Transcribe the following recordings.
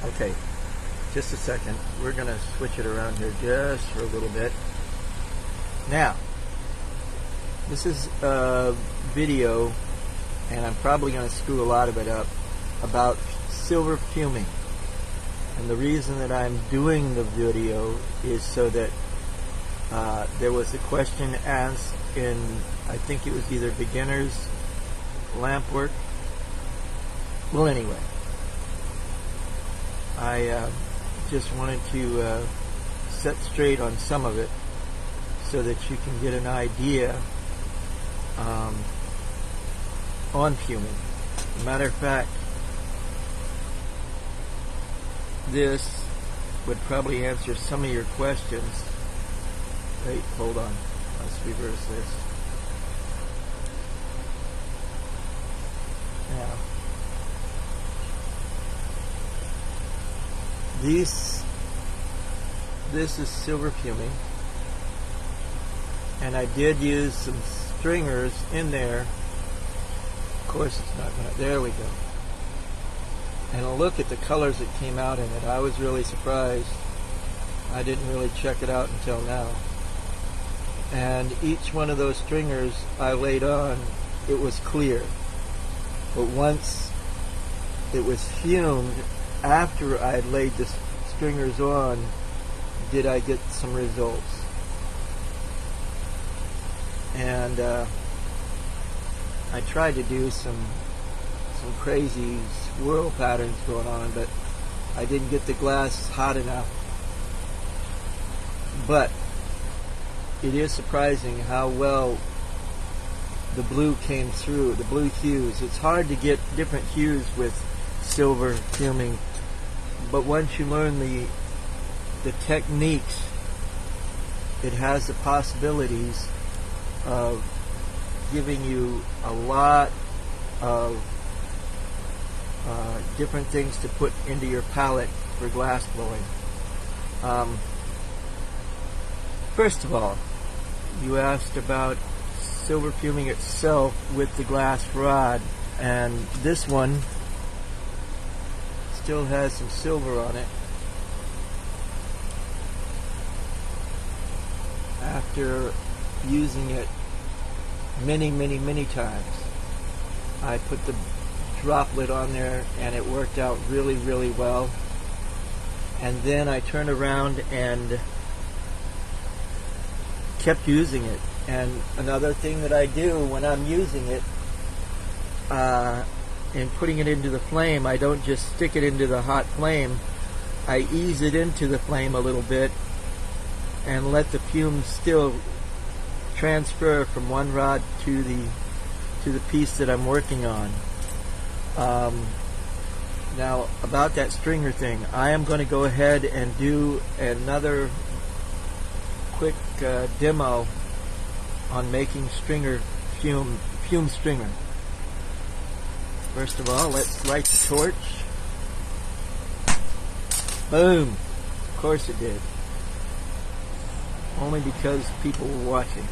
Okay, just a second. We're going to switch it around here just for a little bit. Now, this is a video, and I'm probably going to screw a lot of it up, about silver fuming. And the reason that I'm doing the video is so that there was a question asked in, I think it was either beginner's lamp work. Well, anyway, I just wanted to set straight on some of it so that you can get an idea on fuming. Matter of fact, this would probably answer some of your questions. Wait, hold on. Let's reverse this. Now, this is silver fuming, and I did use some stringers in there. Of course, it's not gonna. There we go. And look at the colors that came out in it. I was really surprised. I didn't really check it out until now. And each one of those stringers I laid on, it was clear. But once it was fumed, after I had laid the stringers on, did I get some results. And I tried to do some crazy swirl patterns going on, but I didn't get the glass hot enough. But it is surprising how well the blue came through, the blue hues. It's hard to get different hues with silver fuming, but once you learn the techniques, it has the possibilities of giving you a lot of different things to put into your palette for glass blowing. First of all, you asked about silver fuming itself with the glass rod, and this one still has some silver on it. After using it many times, I put the droplet on there and it worked out really well. And then I turned around and kept using it. And another thing that I do when I'm using it and putting it into the flame, I don't just stick it into the hot flame. I ease it into the flame a little bit and let the fumes still transfer from one rod to the piece that I'm working on. Now, about that stringer thing, I am going to go ahead and do another quick demo on making fume stringer. First of all, let's light the torch. Boom! Of course it did. Only because people were watching.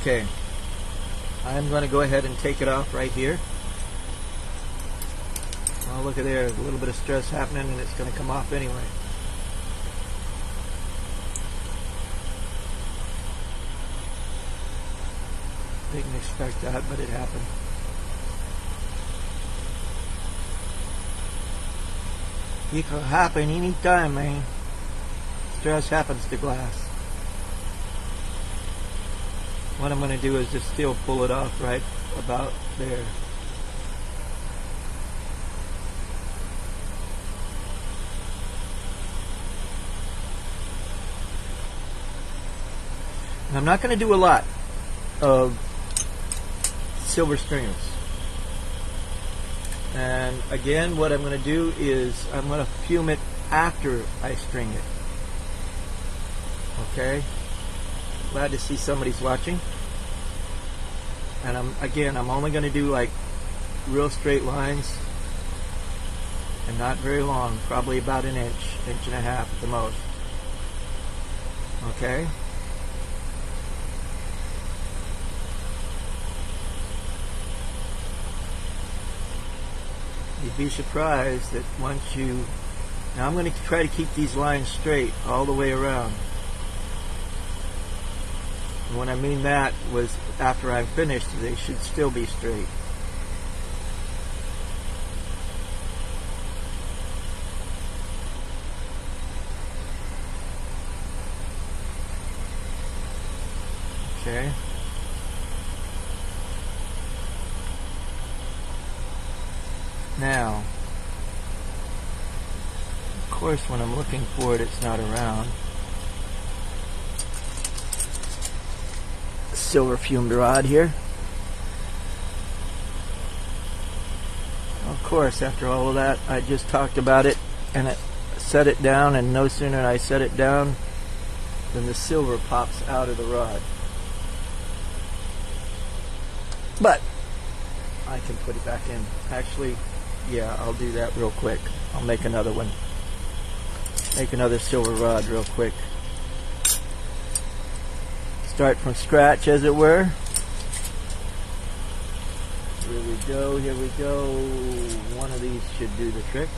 Okay, I'm going to go ahead and take it off right here. Oh, look at there, a little bit of stress happening and it's going to come off anyway. Didn't expect that, but it happened. It can happen anytime, man. Stress happens to glass. What I'm going to do is just still pull it off right about there. And I'm not going to do a lot of silver stringers. And again, what I'm going to do is I'm going to fume it after I string it. Okay? Glad to see somebody's watching. And I'm only going to do like real straight lines and not very long, probably about an inch and a half at the most. Okay? You'd be surprised that once you... Now I'm going to try to keep these lines straight all the way around. And when I mean that was after I'm finished, they should still be straight. Okay. Now, of course, when I'm looking for it, it's not around. Silver fumed rod here. Of course, after all of that, I just talked about it and it set it down, and no sooner than I set it down than the silver pops out of the rod. But I can put it back in. Actually, yeah, I'll do that real quick. I'll make another one. Make another silver rod real quick. Start from scratch, as it were. Here we go, here we go. One of these should do the trick.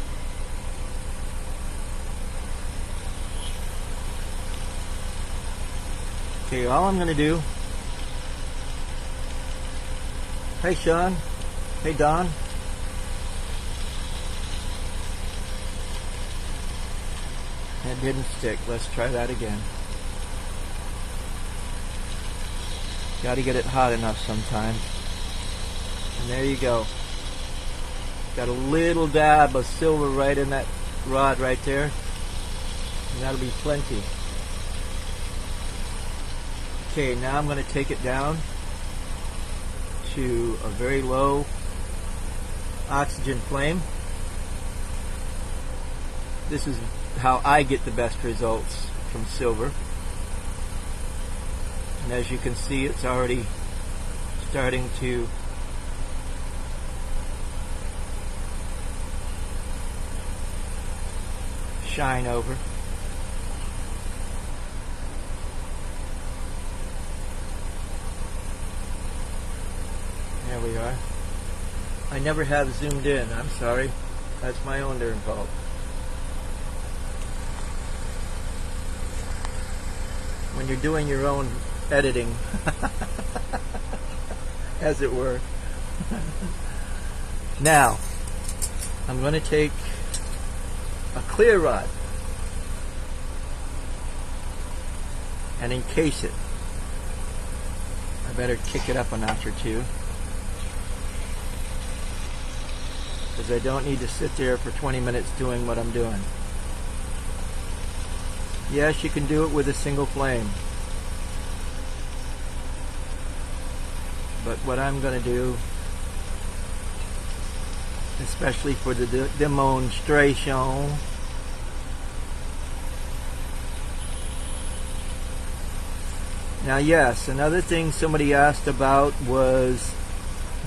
Okay, all I'm going to do... Hey, Sean. Hey, Don. That didn't stick. Let's try that again. Got to get it hot enough sometimes. And there you go. Got a little dab of silver right in that rod right there. And that'll be plenty. Okay, now I'm going to take it down to a very low oxygen flame. This is how I get the best results from silver. And as you can see, it's already starting to shine over. There we are. I never have zoomed in, I'm sorry. That's my own darn fault. When you're doing your own editing, as it were. Now, I'm going to take a clear rod and encase it. I better kick it up a notch or two, because I don't need to sit there for 20 minutes doing what I'm doing. Yes, you can do it with a single flame. But what I'm going to do, especially for the demonstration, now yes, another thing somebody asked about was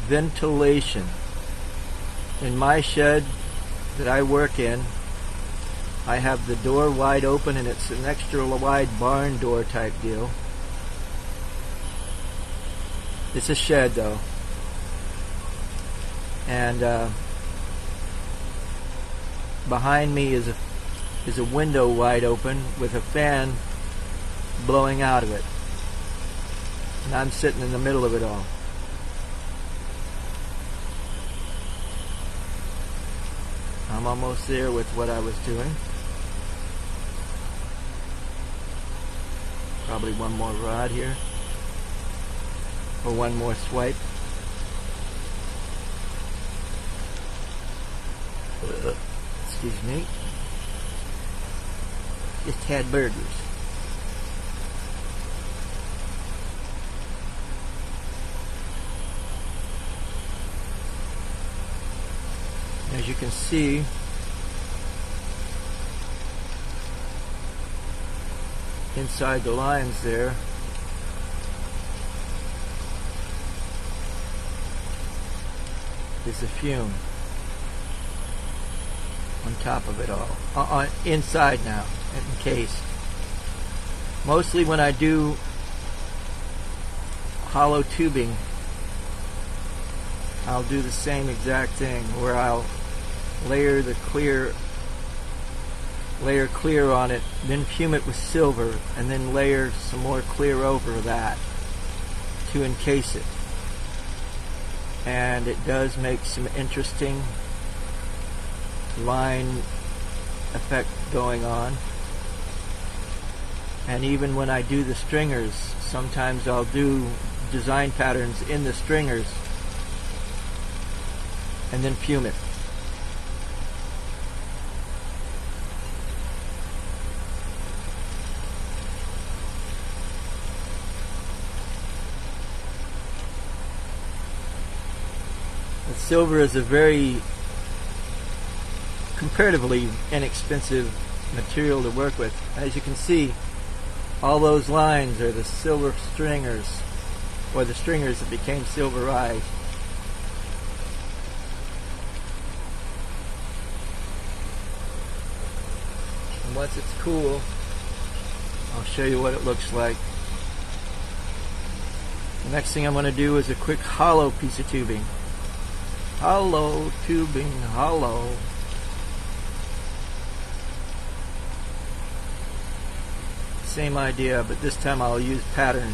ventilation. In my shed that I work in, I have the door wide open, and it's an extra wide barn door type deal. It's a shed though. And behind me is a window wide open with a fan blowing out of it. And I'm sitting in the middle of it all. I'm almost there with what I was doing. Probably one more rod here. Or one more swipe. Excuse me. Just had burgers. As you can see, inside the lines there, is the fume on top of it all. Inside now, encased. Mostly when I do hollow tubing, I'll do the same exact thing where I'll layer clear on it, then fume it with silver, and then layer some more clear over that to encase it. And it does make some interesting line effect going on. And even when I do the stringers, sometimes I'll do design patterns in the stringers and then fume it. The silver is a very comparatively inexpensive material to work with. As you can see, all those lines are the silver stringers, or the stringers that became silverized. And once it's cool, I'll show you what it looks like. The next thing I'm going to do is a quick hollow piece of tubing. Hollow tubing, hollow. Same idea, but this time I'll use pattern.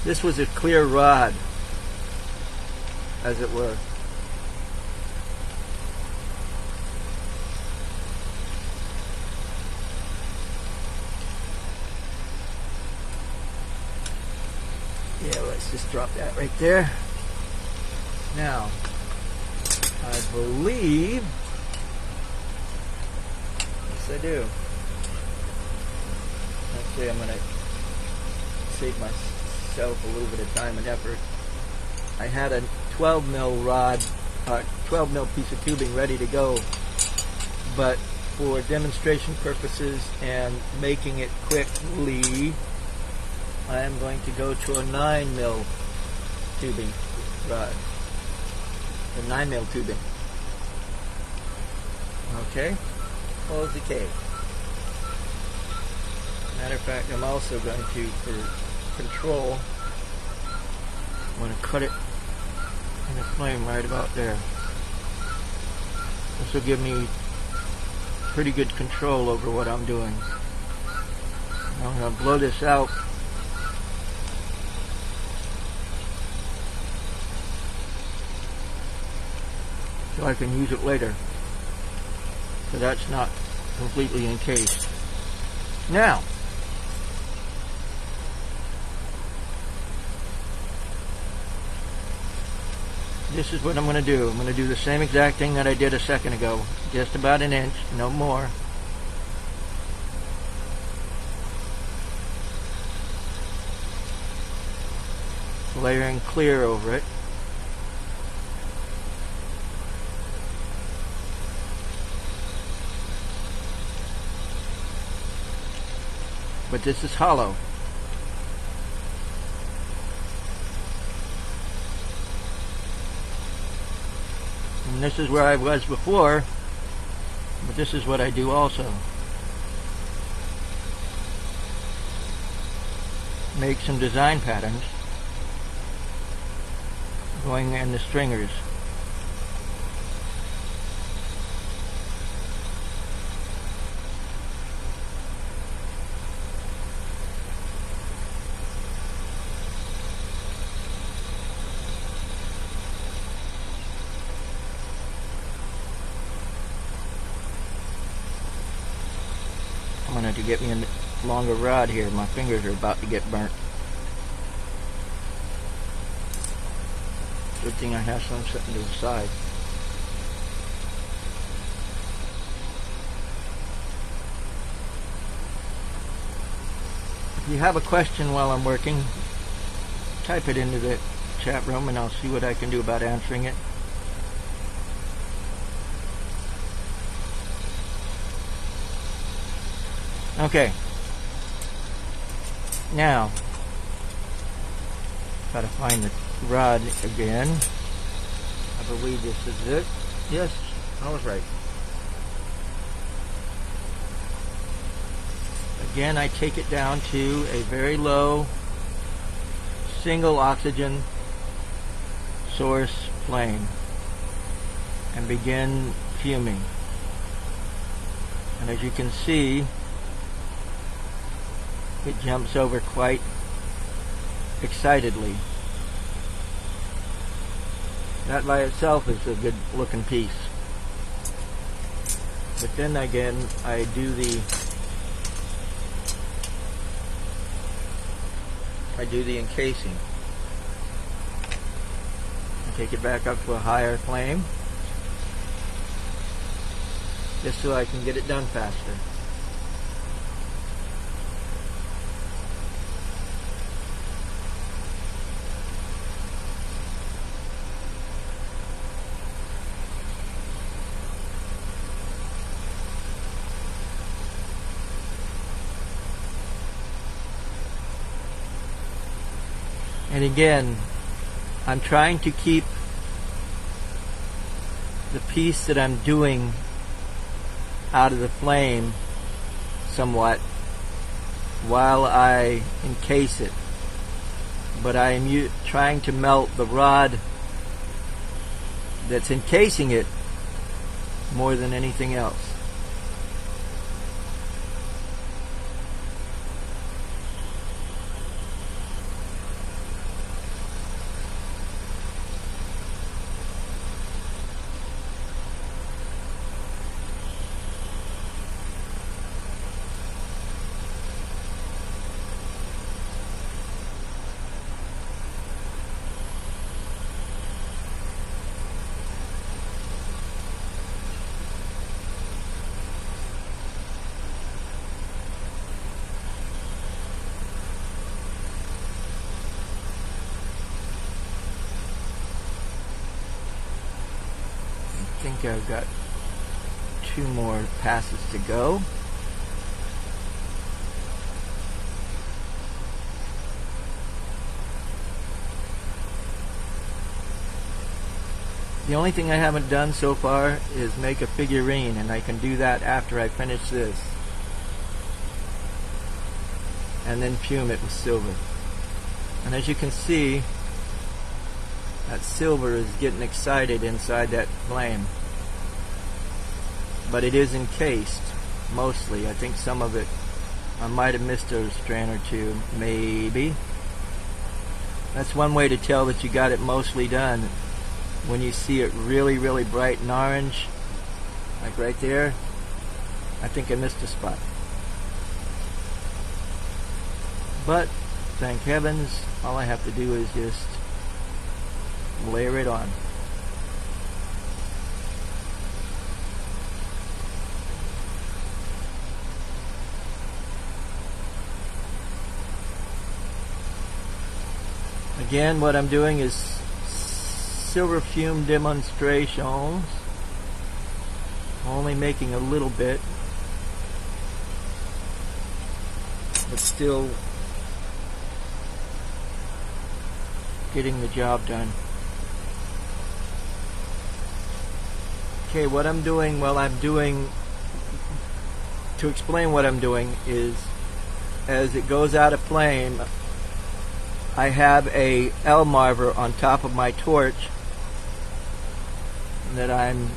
This was a clear rod, as it were. Yeah, let's just drop that right there. Now, I believe, yes I do. Actually, I'm going to save myself a little bit of time and effort. I had a 12 mil rod, 12 mil piece of tubing ready to go, but for demonstration purposes and making it quickly, I am going to go to a 9 mil tubing rod. The 9 mil tubing. Okay, close the cage. Matter of fact, I'm also going to, for control, I'm going to cut it in the flame right about there. This will give me pretty good control over what I'm doing. I'm going to blow this out. So I can use it later. So that's not completely encased. Now, this is what I'm going to do. I'm going to do the same exact thing that I did a second ago. Just about an inch, no more. Layering clear over it. But this is hollow. And this is where I was before, but this is what I do also. Make some design patterns going in the stringers. I wanted to get me a longer rod here. My fingers are about to get burnt. Good thing I have some sitting to the side. If you have a question while I'm working, type it into the chat room and I'll see what I can do about answering it. Okay. Now, gotta find the rod again. I believe this is it. Yes, I was right. again I take it down to a very low single oxygen source flame and begin fuming. And as you can see, it jumps over quite excitedly. That by itself is a good looking piece. But then again, I do the encasing. I take it back up to a higher flame, just so I can get it done faster. And again, I'm trying to keep the piece that I'm doing out of the flame somewhat while I encase it. But I am trying to melt the rod that's encasing it more than anything else. I think I've got 2 more passes to go. The only thing I haven't done so far is make a figurine, and I can do that after I finish this. And then fume it with silver. And as you can see, that silver is getting excited inside that flame. But it is encased, mostly. I think some of it, I might have missed a strand or 2, maybe. That's one way to tell that you got it mostly done. When you see it really, really bright and orange, like right there, I think I missed a spot. But, thank heavens, all I have to do is just layer it on. Again, what I'm doing is silver fume demonstrations, only making a little bit, but still getting the job done. Okay, what I'm doing, to explain what I'm doing is, as it goes out of flame, I have a L marver on top of my torch that I'm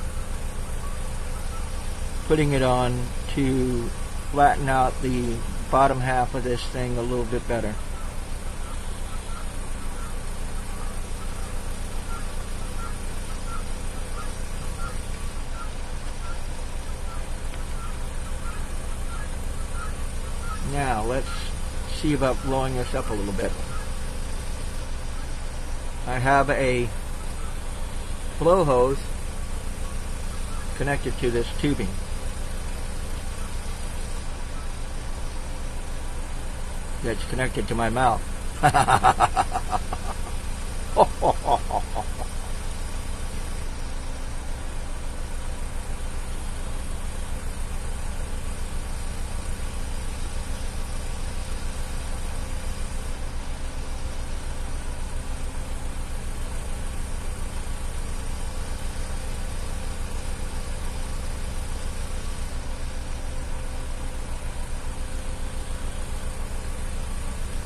putting it on to flatten out the bottom half of this thing a little bit better. Now let's see about blowing this up a little bit. I have a blow hose connected to this tubing. That's connected to my mouth.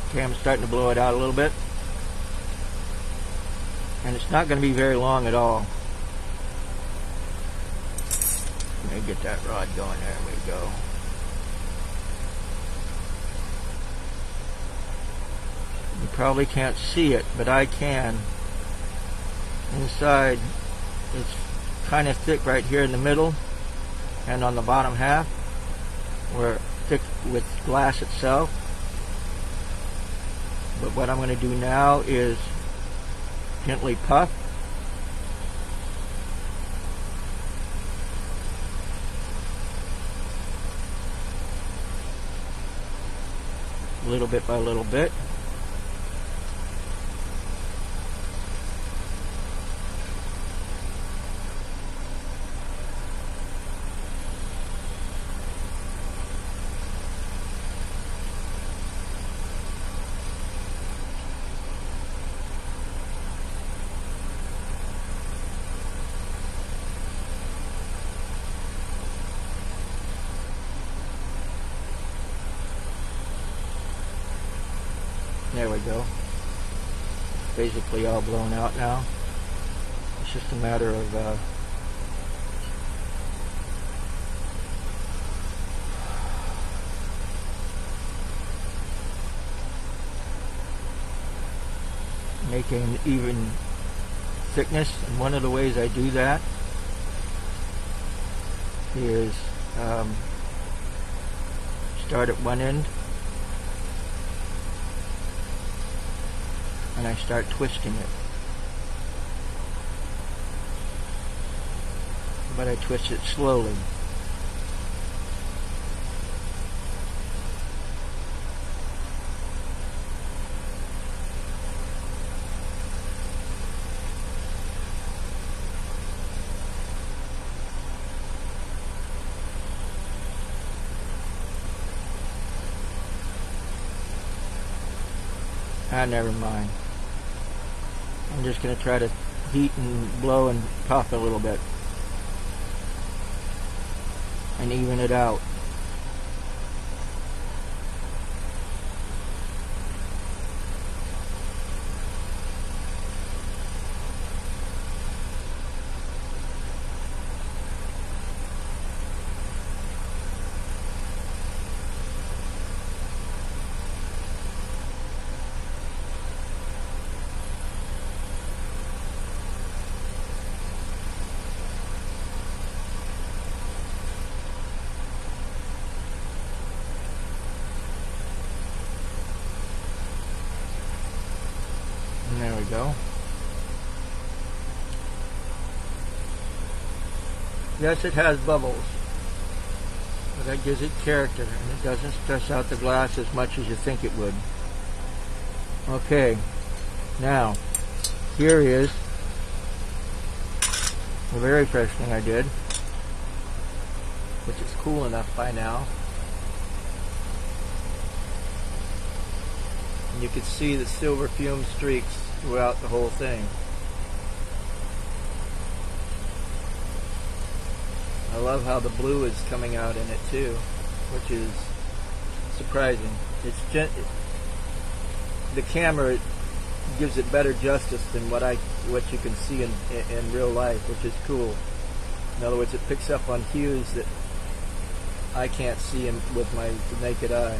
Okay, I'm starting to blow it out a little bit. And it's not going to be very long at all. Let me get that rod going. There we go. You probably can't see it, but I can. Inside, it's kind of thick right here in the middle and on the bottom half, where thick with glass itself. But what I'm going to do now is gently puff. Little bit by little bit. There we go. It's basically all blown out now. It's just a matter of making an even thickness, and one of the ways I do that is start at one end and I start twisting it. But I twist it slowly. Never mind. I'm just going to try to heat and blow and puff a little bit and even it out. There we go. Yes, it has bubbles, but that gives it character, and it doesn't stress out the glass as much as you think it would. Okay, now, here is the very first thing I did, which is cool enough by now. And you can see the silver fume streaks throughout the whole thing. I love how the blue is coming out in it too, which is surprising. It's the camera gives it better justice than what you can see in real life, which is cool. In other words, it picks up on hues that I can't see with my naked eye.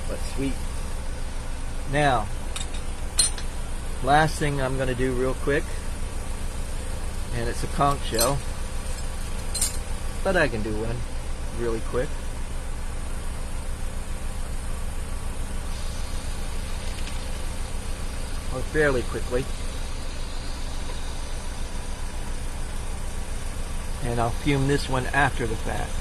But sweet. Now, last thing I'm going to do real quick, and it's a conch shell, but I can do one really quick. Or fairly quickly. And I'll fume this one after the fact.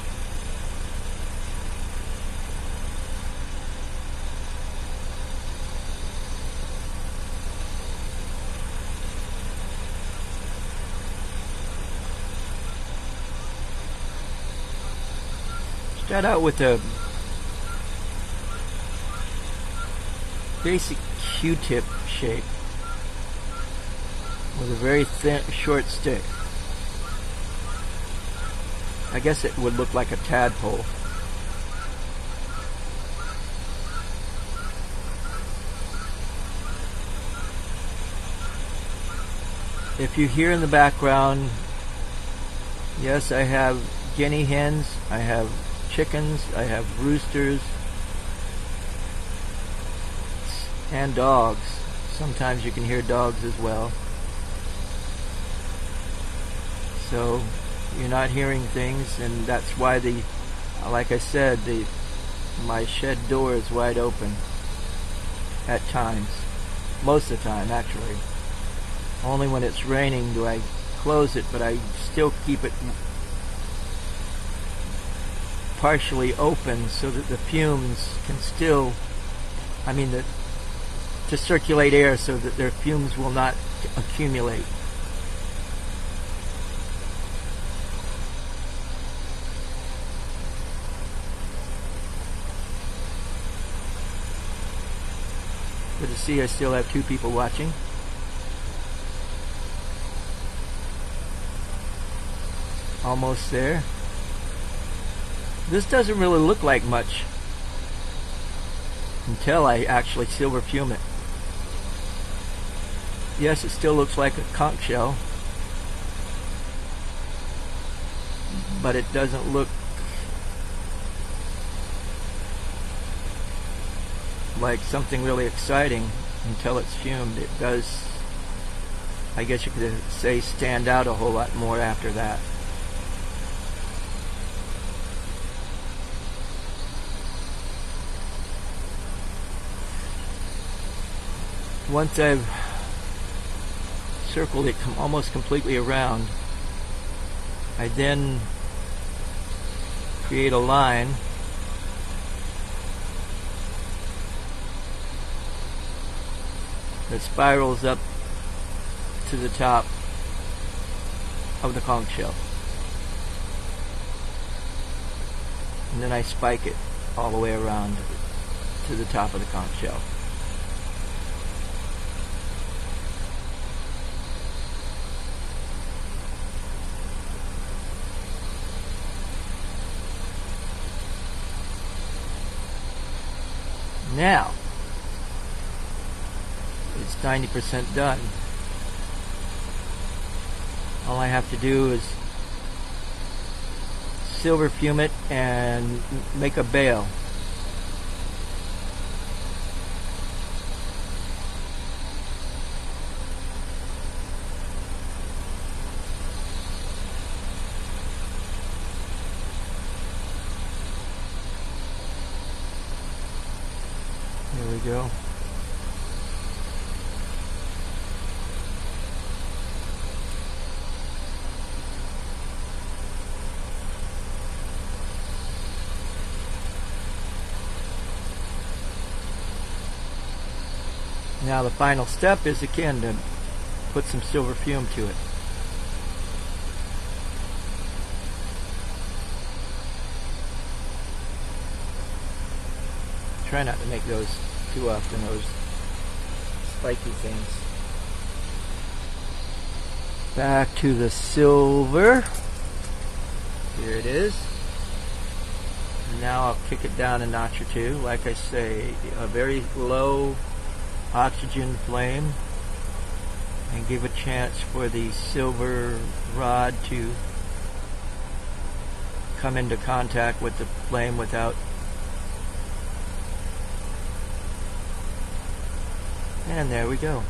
Start out with a basic Q-tip shape with a very thin, short stick. I guess it would look like a tadpole. If you hear in the background, yes, I have guinea hens, I have chickens, I have roosters, and dogs. Sometimes you can hear dogs as well. So you're not hearing things, and that's why like I said, my shed door is wide open at times. Most of the time, actually. Only when it's raining do I close it, but I still keep it partially open so that the fumes can still, to circulate air so that their fumes will not accumulate. Good to see I still have 2 people watching. Almost there. This doesn't really look like much until I actually silver fume it. Yes, it still looks like a conch shell, but it doesn't look like something really exciting until it's fumed. It does, I guess you could say, stand out a whole lot more after that. Once I've circled it almost completely around, I then create a line that spirals up to the top of the conch shell. And then I spike it all the way around to the top of the conch shell. Now, it's 90% done. All I have to do is silver fume it and make a bale. There we go. Now the final step is again to put some silver fume to it. Try not to make those too often, those spiky things. Back to the silver. Here it is. Now I'll kick it down a notch or two. Like I say, a very low oxygen flame, and give a chance for the silver rod to come into contact with the flame without. And there we go.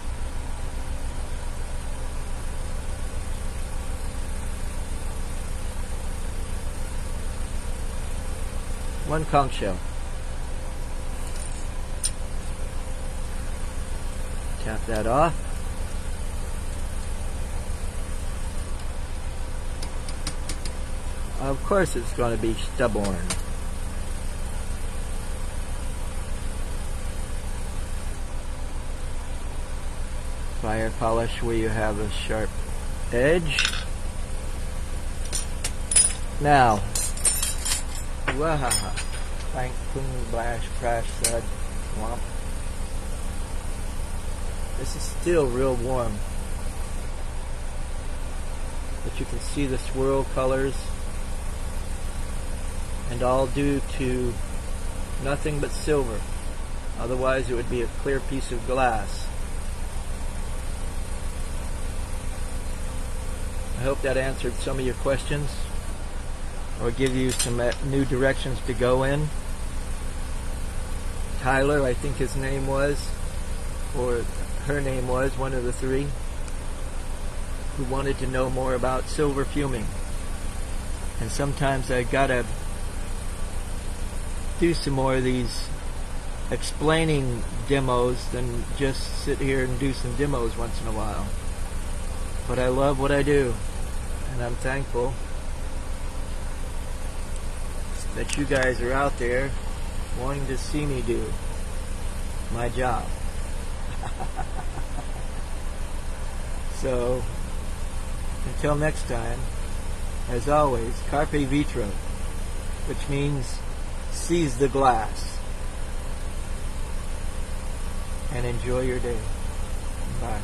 One conch shell. Tap that off. Of course it's going to be stubborn. Fire polish where you have a sharp edge. Now, wahaha, clank, boom, blash, crash, thud, whomp. This is still real warm, but you can see the swirl colors, and all due to nothing but silver. Otherwise it would be a clear piece of glass. hope that answered some of your questions, or give you some new directions to go in. Tyler, I think his name was, or her name was, one of the three, who wanted to know more about silver fuming. And sometimes I gotta do some more of these explaining demos than just sit here and do some demos once in a while. But I love what I do, and I'm thankful that you guys are out there wanting to see me do my job. So, until next time, as always, carpe vitro, which means seize the glass and enjoy your day. Bye.